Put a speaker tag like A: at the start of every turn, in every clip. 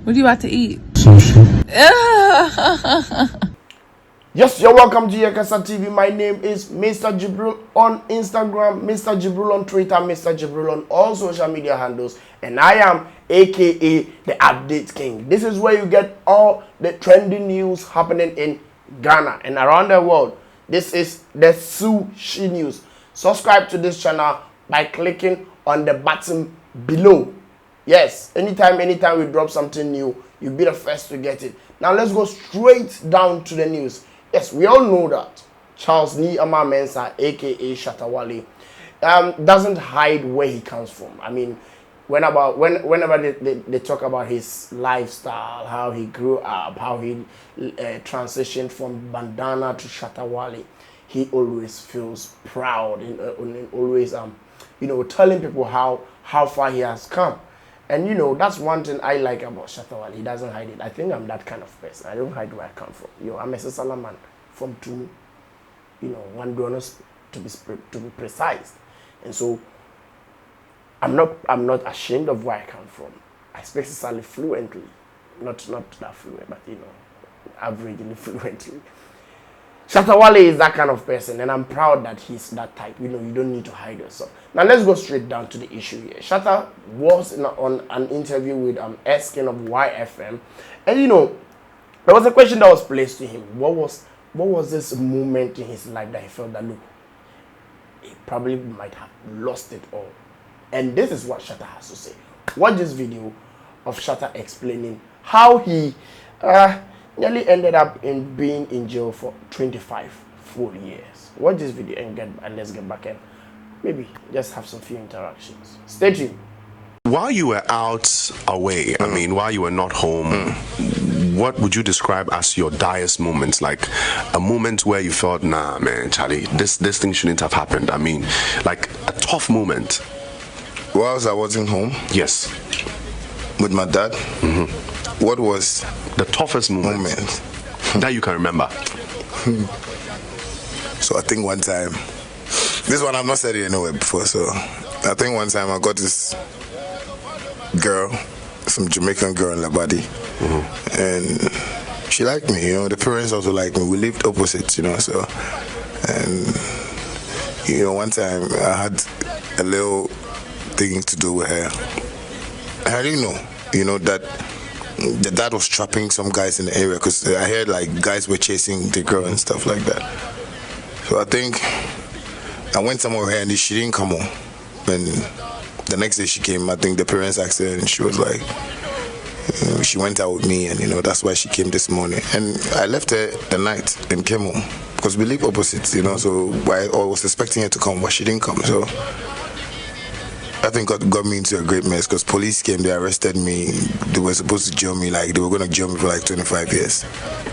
A: What are you about to eat?
B: Sushi.
C: Yes, you're welcome to Kasa TV. My name is Mr. Jibril on Instagram, Mr. Jibril on Twitter, Mr. Jibril on all social media handles, and I am aka the Update King. This is where you get all the trending news happening in Ghana and around the world. This is the Sushi News. Subscribe to this channel by clicking on the button below. Yes, anytime we drop something new, you'll be the first to get it. Now let's go straight down to the news. Yes, we all know that Charles Niama Mensah, aka Shatta Wale, doesn't hide where he comes from. I mean, whenever they talk about his lifestyle, how he grew up, how he transitioned from bandana to Shatta Wale, he always feels proud and always telling people how far he has come. And that's one thing I like about Shatta Wale. He doesn't hide it. I think I'm that kind of person. I don't hide where I come from. I'm a Sisala man from two, one donors to be precise. And so I'm not ashamed of where I come from. I speak Sisali fluently. Not that fluent, but averagely fluently. Shatta Wale is that kind of person, and I'm proud that he's that type. You don't need to hide yourself. Now let's go straight down to the issue here. Shatta was on an interview with Eskin of YFM, and there was a question that was placed to him. What was this moment in his life that he felt that he probably might have lost it all? And this is what Shatta has to say. Watch this video of Shatta explaining how he nearly ended up in being in jail for 25 full years. Watch this video and let's get back in. Maybe just have some few interactions. Stay tuned.
D: While you were out away, I mean, while you were not home, what would you describe as your direst moments? Like a moment where you felt, nah, man, Charlie, this thing shouldn't have happened. I mean, like a tough moment.
E: Whilst I wasn't home?
D: Yes.
E: With my dad? What was
D: the toughest moment that you can remember?
E: So I think one time, this one I've not said it anywhere before, so I think one time I got this girl, some Jamaican girl in Labadi, and she liked me, the parents also liked me. We lived opposites, so, and one time I had a little thing to do with her. I didn't know, that the dad was trapping some guys in the area, because I heard like guys were chasing the girl and stuff like that. So I think I went somewhere with her and she didn't come home. And the next day she came, I think the parents asked her and she was like, she went out with me and that's why she came this morning. And I left her the night and came home because we live opposites, so I was expecting her to come, but she didn't come. So I think God got me into a great mess because police came, they arrested me. They were supposed to jail me, they were going to jail me for 25 years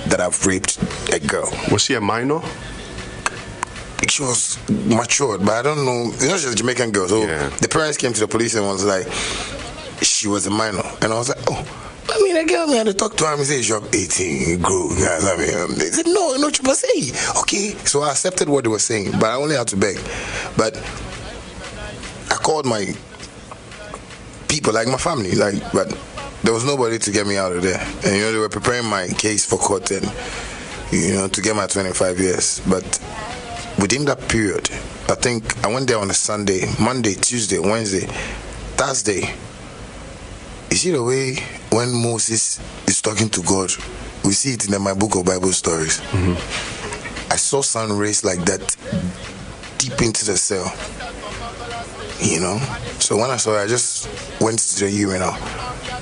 E: that I've raped a girl.
D: Was she a minor?
E: She was matured, but I don't know. She's a Jamaican girl. So the parents came to the police and was like, she was a minor. And I was like, a girl, had to talk to her and say, you're 18, grow. They said, no, you must say. Okay. So I accepted what they were saying, but I only had to beg. But I called my people, my family, but there was nobody to get me out of there. And they were preparing my case for court and to get my 25 years. But within that period, I think I went there on a Sunday, Monday, Tuesday, Wednesday, Thursday. You see the way when Moses is talking to God, we see it in my book of Bible stories. I saw sun rays like that deep into the cell. So when I saw it, I just went to the urinal.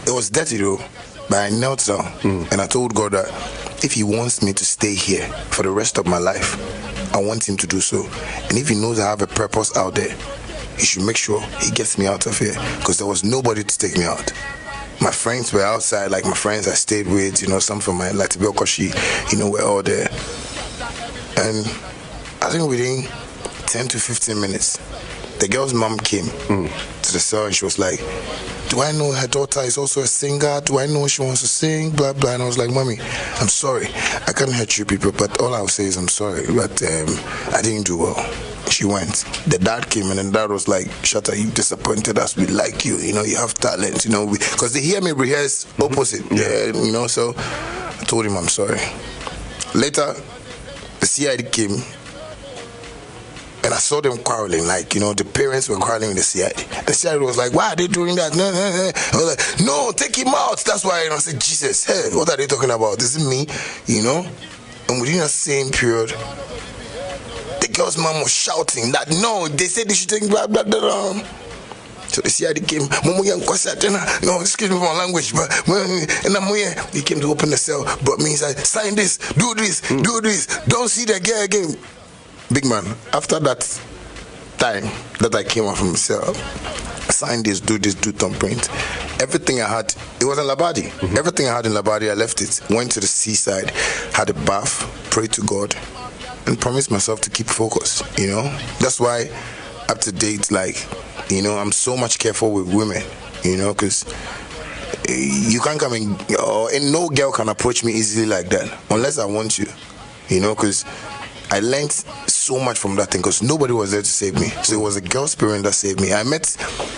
E: It was dirty though, but I knelt down and I told God that if he wants me to stay here for the rest of my life, I want him to do so. And if he knows I have a purpose out there, he should make sure he gets me out of here, because there was nobody to take me out. My friends were outside, my friends I stayed with, some from my Latibel Koshi, we're all there. And I think within 10 to 15 minutes, the girl's mom came to the cell and she was like, do I know her daughter is also a singer? Do I know she wants to sing? Blah, blah. And I was like, Mommy, I'm sorry. I can't hurt you people, but all I'll say is I'm sorry. But I didn't do well. She went. The dad came and then dad was like, Shatta, you disappointed us. We like you. You know, you have talent. You know, because they hear me rehearse opposite. Yeah, you know, so I told him I'm sorry. Later, the CID came and I saw them quarreling. Like, you know, the parents were quarreling with the CID. The CID was like, why are they doing that? No, no, no. I was like, no, take him out. That's why, you know, I said, Jesus, hey, what are they talking about? This is me, you know? And within the same period, the girl's mom was shouting that, no, they said they should take blah, blah, blah, blah. So the CID came, no, excuse me for my language, but and I'm here. He came to open the cell, brought me inside, sign this, do this, don't see the girl again. Big man, after that time that I came out from the cell, sign this, do thumbprint. Everything I had, it was in Labadi. Everything I had in Labadi, I left it. Went to the seaside, had a bath, prayed to God, and promised myself to keep focus, you know? That's why, up to date, like, you know, I'm so much careful with women, you know, because you can't come in, and no girl can approach me easily like that, unless I want you, you know, because I learned so much from that thing because nobody was there to save me. So it was a girl's parent that saved me. I met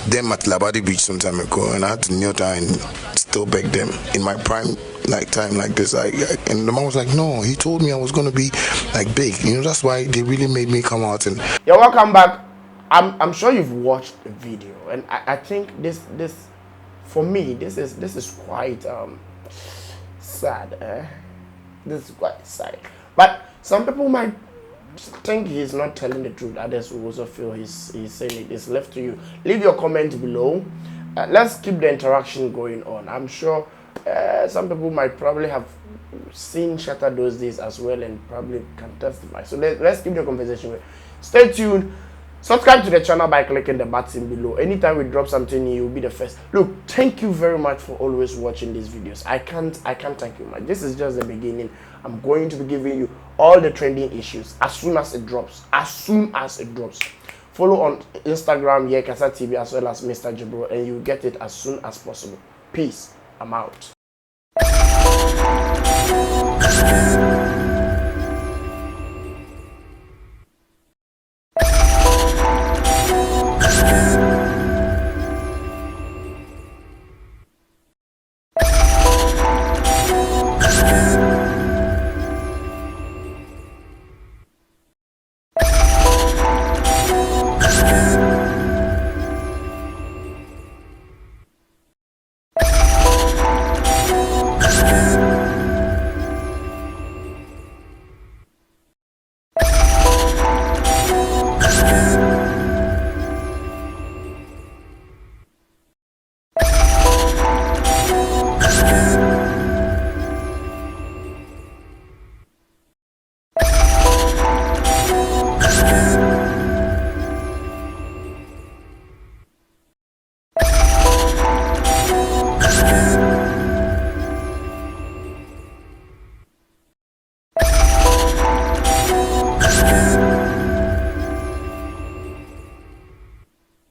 E: them at Labadi Beach some time ago and I had to kneel down and still beg them in my prime like time like this. And the mom was like, no, he told me I was going to be like big. You know, that's why they really made me come out. And
C: yeah, welcome back. I'm sure you've watched the video and I think this for me this is quite sad. This is quite sad. But some people might think he's not telling the truth. Others will also feel he's saying it. It's left to you. Leave your comment below. Let's keep the interaction going on. I'm sure some people might probably have seen Shatta those days as well and probably can testify. So let's keep the conversation going. Stay tuned. Subscribe to the channel by clicking the button below. Anytime we drop something new, you'll be the first. Look, thank you very much for always watching these videos. I can't thank you much. This is just the beginning. I'm going to be giving you all the trending issues as soon as it drops. Follow on Instagram, Kasa TV, as well as Mr. Jibril, and you'll get it as soon as possible. Peace. I'm out.